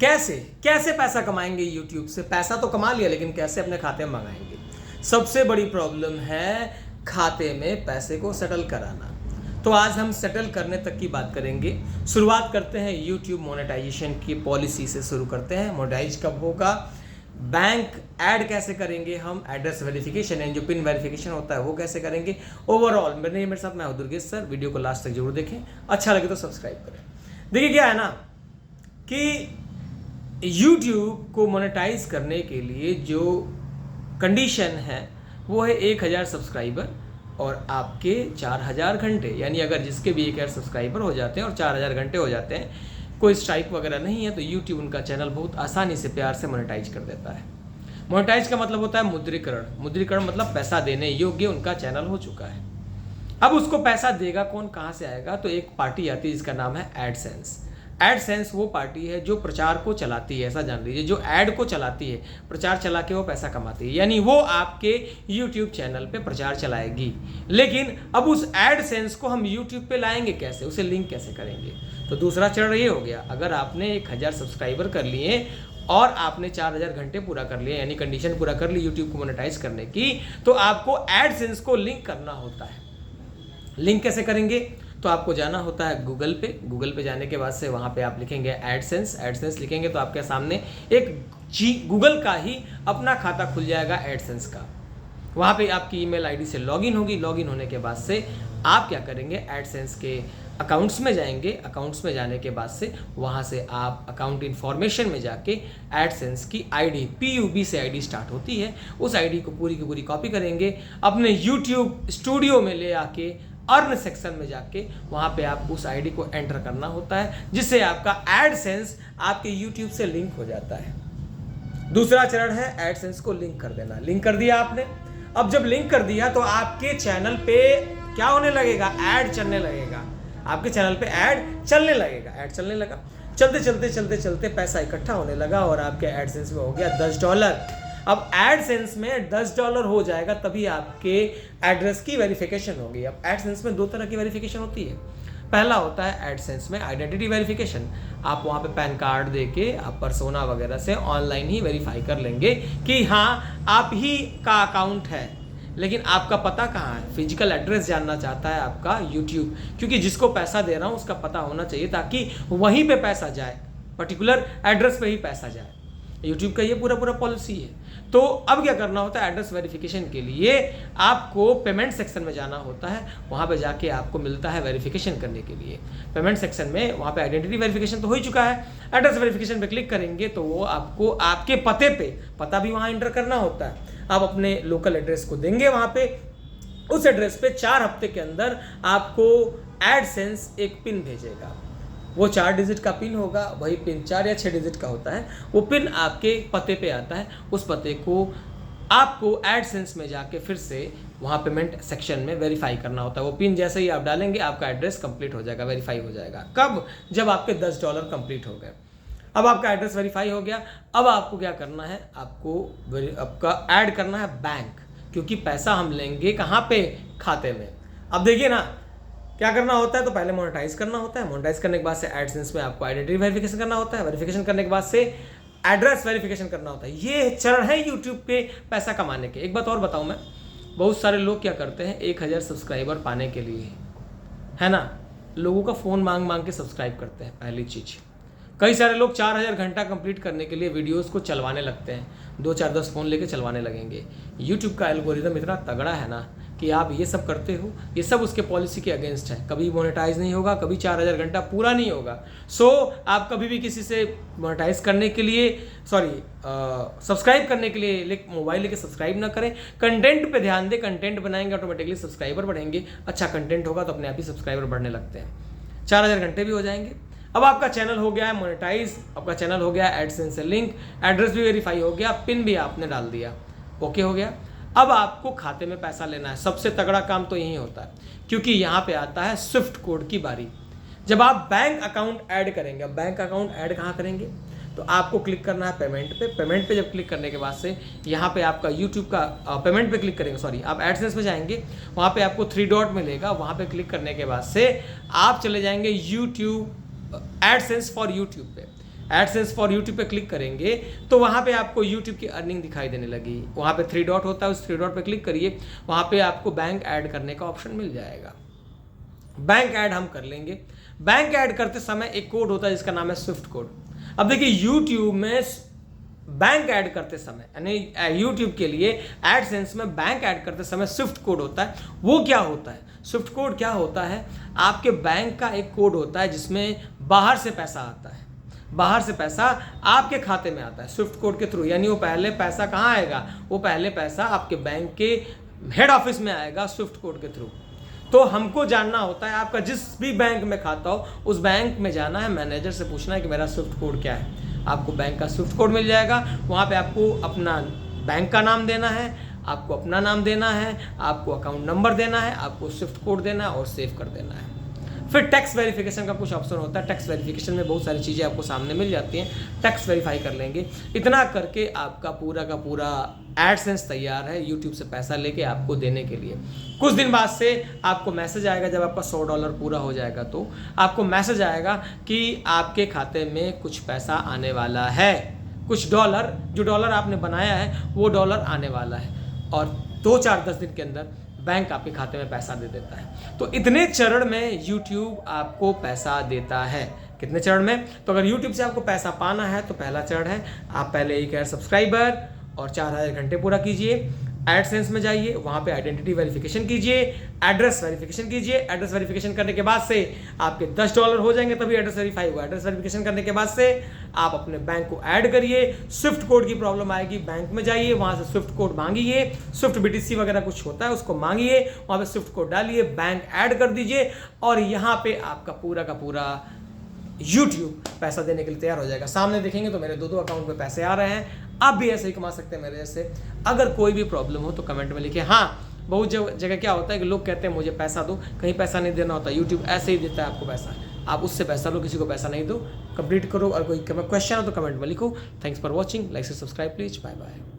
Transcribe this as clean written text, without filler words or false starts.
कैसे कैसे पैसा कमाएंगे यूट्यूब से? पैसा तो कमा लिया, लेकिन कैसे अपने खाते में मंगाएंगे? सबसे बड़ी प्रॉब्लम है खाते में पैसे को सेटल कराना। तो आज हम सेटल करने तक की बात करेंगे। शुरुआत करते हैं यूट्यूब मोनेटाइजेशन की पॉलिसी से शुरू करते हैं। मोनेटाइज कब होगा, बैंक ऐड कैसे करेंगे, हम एड्रेस वेरिफिकेशन एंड जो पिन वेरिफिकेशन होता है वो कैसे करेंगे, ओवरऑल मेरे साथ मैं हूं दुर्गेश सर। वीडियो को लास्ट तक जरूर देखें, अच्छा लगे तो सब्सक्राइब करें। देखिए क्या है ना कि YouTube को मोनेटाइज करने के लिए जो कंडीशन है वो है 1000 सब्सक्राइबर और आपके 4000 घंटे। यानी अगर जिसके भी 1000 सब्सक्राइबर हो जाते हैं और 4000 घंटे हो जाते हैं, कोई स्ट्राइक वगैरह नहीं है, तो YouTube उनका चैनल बहुत आसानी से प्यार से मोनेटाइज कर देता है। मोनेटाइज का मतलब होता है मुद्रीकरण। मुद्रीकरण मतलब पैसा देने योग्य उनका चैनल हो चुका है। अब उसको पैसा देगा कौन, कहाँ से आएगा? तो एक पार्टी आती है जिसका नाम है एडसेंस। एडसेंस वो पार्टी है जो प्रचार को चलाती है, ऐसा जान लीजिए, जो ऐड को चलाती है, प्रचार चला के वो पैसा कमाती है। यानी वो आपके YouTube चैनल पे प्रचार चलाएगी। लेकिन अब उस एडसेंस को हम YouTube पे लाएंगे कैसे, उसे लिंक कैसे करेंगे? तो दूसरा चरण ये हो गया, अगर आपने 1000 सब्सक्राइबर कर लिए और आपने 4000 घंटे पूरा कर लिए, यानी कंडीशन पूरा कर ली YouTube को मोनेटाइज करने की, तो आपको एडसेंस को लिंक करना होता है। लिंक कैसे करेंगे? तो आपको जाना होता है गूगल पे। गूगल पे जाने के बाद से वहाँ पे आप लिखेंगे एडसेंस। एडसेंस लिखेंगे तो आपके सामने एक गूगल का ही अपना खाता खुल जाएगा एडसेंस का। वहाँ पे आपकी ईमेल आईडी से लॉगिन होगी। लॉगिन होने के बाद से आप क्या करेंगे, एडसेंस के अकाउंट्स में जाएंगे। अकाउंट्स में जाने के बाद से वहाँ से आप अकाउंट इन्फॉर्मेशन में जाके एडसेंस की आईडी, PUB से आईडी स्टार्ट होती है, उस आईडी को पूरी की पूरी कॉपी करेंगे, अपने यूट्यूब स्टूडियो में ले आके अर्न सेक्शन में जाके वहाँ पे आप उस आईडी को एंटर करना होता है, जिससे आपका एडसेंस आपके यूट्यूब से लिंक हो जाता है। दूसरा चरण है एडसेंस को लिंक कर देना। लिंक कर दिया आपने। अब जब लिंक कर दिया तो आपके चैनल पे क्या होने लगेगा, ऐड चलने लगेगा। आपके चैनल पे ऐड चलने लगेगा। ऐड चलने लगा, चलते चलते चलते चलते पैसा इकट्ठा होने लगा और आपके एडसेंस में हो गया $10। अब एडसेंस में $10 हो जाएगा, तभी आपके एड्रेस की वेरिफिकेशन होगी। अब एडसेंस में दो तरह की वेरिफिकेशन होती है। पहला होता है एडसेंस में आइडेंटिटी वेरिफिकेशन। आप वहाँ पे पैन कार्ड देके आप पर्सोना वगैरह से ऑनलाइन ही वेरीफाई कर लेंगे कि हाँ आप ही का अकाउंट है, लेकिन आपका पता कहाँ है, फिजिकल एड्रेस जानना चाहता है आपका यूट्यूब, क्योंकि जिसको पैसा दे रहा हूँ उसका पता होना चाहिए ताकि वहीं पे पैसा जाए, पर्टिकुलर एड्रेस पे ही पैसा जाए। यूट्यूब का ये पूरा पॉलिसी है। तो अब क्या करना होता है, एड्रेस वेरिफिकेशन के लिए आपको पेमेंट सेक्शन में जाना होता है। वहाँ पे जाके आपको मिलता है वेरिफिकेशन करने के लिए। पेमेंट सेक्शन में वहाँ पे आइडेंटिटी वेरिफिकेशन तो हो ही चुका है, एड्रेस वेरिफिकेशन पे क्लिक करेंगे तो वो आपको आपके पते पे, पता भी वहाँ एंटर करना होता है। आप अपने लोकल एड्रेस को देंगे वहाँ पे। उस एड्रेस पे 4 हफ्ते के अंदर आपको एडसेंस एक पिन भेजेगा। वो 4 डिजिट का पिन होगा, वही पिन 4 या 6 डिजिट का होता है। वो पिन आपके पते पे आता है। उस पते को आपको एडसेंस में जाके फिर से वहाँ पेमेंट सेक्शन में वेरीफाई करना होता है। वो पिन जैसे ही आप डालेंगे आपका एड्रेस कंप्लीट हो जाएगा, वेरीफाई हो जाएगा। कब? जब आपके $10 कंप्लीट हो गए। अब आपका एड्रेस वेरीफाई हो गया। अब आपको क्या करना है, आपको आपका ऐड करना है बैंक, क्योंकि पैसा हम लेंगे कहाँ पे, खाते में। अब देखिए ना क्या करना होता है, तो पहले मोनेटाइज करना होता है। मोनेटाइज करने के बाद से एडसेंस में आपको आइडेंटिटी वेरिफिकेशन करना होता है। वेरिफिकेशन करने के बाद से एड्रेस वेरिफिकेशन करना होता है। ये चरण है यूट्यूब पे पैसा कमाने के। एक बात और बताऊं मैं, बहुत सारे लोग क्या करते हैं 1000 सब्सक्राइबर पाने के लिए, है ना, लोगों का फ़ोन मांग मांग के सब्सक्राइब करते हैं। पहली चीज़, कई सारे लोग 4000 घंटा कंप्लीट करने के लिए वीडियोस को चलवाने लगते हैं। 2 4 10 फ़ोन लेके चलवाने लगेंगे। यूट्यूब का एल्गोरिदम इतना तगड़ा है ना कि आप ये सब करते हो, ये सब उसके पॉलिसी के अगेंस्ट है। कभी मोनेटाइज नहीं होगा, कभी 4000 घंटा पूरा नहीं होगा। सो आप कभी भी किसी से मोनेटाइज करने के लिए, सब्सक्राइब करने के लिए मोबाइल लेके सब्सक्राइब ना करें। कंटेंट पे ध्यान दें। कंटेंट बनाएंगे ऑटोमेटिकली सब्सक्राइबर बढ़ेंगे। अच्छा कंटेंट होगा तो अपने आप ही सब्सक्राइबर बढ़ने लगते हैं। 4000 घंटे भी हो जाएंगे। अब आपका चैनल हो गया है मोनेटाइज, आपका चैनल हो गया एडसेंस से लिंक, एड्रेस भी वेरीफाई हो गया, पिन भी आपने डाल दिया, ओके हो गया। अब आपको खाते में पैसा लेना है। सबसे तगड़ा काम तो यही होता है, क्योंकि यहाँ पे आता है स्विफ्ट कोड की बारी। जब आप बैंक अकाउंट ऐड करेंगे, अब बैंक अकाउंट ऐड कहाँ करेंगे, तो आपको क्लिक करना है पेमेंट पे। पेमेंट पे जब क्लिक करने के बाद से यहाँ पे आपका यूट्यूब का पेमेंट पे क्लिक करेंगे, आप एडसेंस में जाएंगे, वहाँ पे आपको 3 डॉट मिलेगा। वहाँ पे क्लिक करने के बाद से आप चले जाएंगे यूट्यूब एडसेंस फॉर यूट्यूब पे। एडसेंस फॉर यूट्यूब पे क्लिक करेंगे तो वहाँ पे आपको यूट्यूब की अर्निंग दिखाई देने लगी। वहाँ पे 3 डॉट होता है, उस 3 डॉट पे क्लिक करिए, वहाँ पे आपको बैंक ऐड करने का ऑप्शन मिल जाएगा। बैंक ऐड हम कर लेंगे। बैंक ऐड करते समय एक कोड होता है जिसका नाम है स्विफ्ट कोड। अब देखिए यूट्यूब में बैंक ऐड करते समय, यानी यूट्यूब के लिए एडसेंस में बैंक ऐड करते समय स्विफ्ट कोड होता है। वो क्या होता है? स्विफ्ट कोड क्या होता है? आपके बैंक का एक कोड होता है जिसमें बाहर से पैसा आता है, बाहर से पैसा आपके खाते में आता है स्विफ्ट कोड के थ्रू। यानी वो पहले पैसा कहाँ आएगा? वो पहले पैसा आपके बैंक के हेड ऑफिस में आएगा स्विफ्ट कोड के थ्रू। तो हमको जानना होता है, आपका जिस भी बैंक में खाता हो उस बैंक में जाना है, मैनेजर से पूछना है कि मेरा स्विफ्ट कोड क्या है। आपको बैंक का स्विफ्ट कोड मिल जाएगा। वहाँ पे आपको अपना बैंक का नाम देना है, आपको अपना नाम देना है, आपको अकाउंट नंबर देना है, आपको स्विफ्ट कोड देना है और सेव कर देना है। फिर टैक्स वेरिफिकेशन का कुछ ऑप्शन होता है। टैक्स वेरिफिकेशन में बहुत सारी चीज़ें आपको सामने मिल जाती हैं, टैक्स वेरीफाई कर लेंगे। इतना करके आपका पूरा का पूरा एडसेंस तैयार है यूट्यूब से पैसा लेके आपको देने के लिए। कुछ दिन बाद से आपको मैसेज आएगा, जब आपका $100 पूरा हो जाएगा तो आपको मैसेज आएगा कि आपके खाते में कुछ पैसा आने वाला है, कुछ डॉलर, जो डॉलर आपने बनाया है वो डॉलर आने वाला है। और 2-4-10 दिन के अंदर बैंक आपके खाते में पैसा दे देता है। तो इतने चरण में YouTube आपको पैसा देता है। कितने चरण में? तो अगर YouTube से आपको पैसा पाना है तो पहला चरण है, आप पहले 1000 सब्सक्राइबर और 4000 घंटे पूरा कीजिए। एडसेंस में जाइए, वहाँ पे आइडेंटिटी वेरिफिकेशन कीजिए, एड्रेस वेरिफिकेशन कीजिए। एड्रेस वेरिफिकेशन करने के बाद से आपके $10 हो जाएंगे, तभी एड्रेस वेरीफाई हुआ। एड्रेस वेरिफिकेशन करने के बाद से आप अपने बैंक को ऐड करिए। स्विफ्ट कोड की प्रॉब्लम आएगी, बैंक में जाइए, वहाँ से स्विफ्ट कोड मांगिए, स्विफ्ट BTC वगैरह कुछ होता है उसको मांगिए, वहाँ पे स्विफ्ट कोड डालिए, बैंक ऐड कर दीजिए और यहाँ पे आपका पूरा का पूरा YouTube पैसा देने के लिए तैयार हो जाएगा। सामने देखेंगे तो मेरे 2 अकाउंट में पैसे आ रहे हैं। आप भी ऐसे ही कमा सकते हैं मेरे जैसे। अगर कोई भी प्रॉब्लम हो तो कमेंट में लिखिए। हाँ, बहुत जगह क्या होता है कि लोग कहते हैं मुझे पैसा दो, कहीं पैसा नहीं देना होता, YouTube ऐसे ही देता है आपको पैसा, आप उससे पैसा लो, किसी को पैसा नहीं दो, कंप्लीट करो। और कोई क्वेश्चन हो तो कमेंट में लिखो। थैंक्स फॉर वॉचिंग, लाइक से सब्सक्राइब प्लीज, बाय बाय।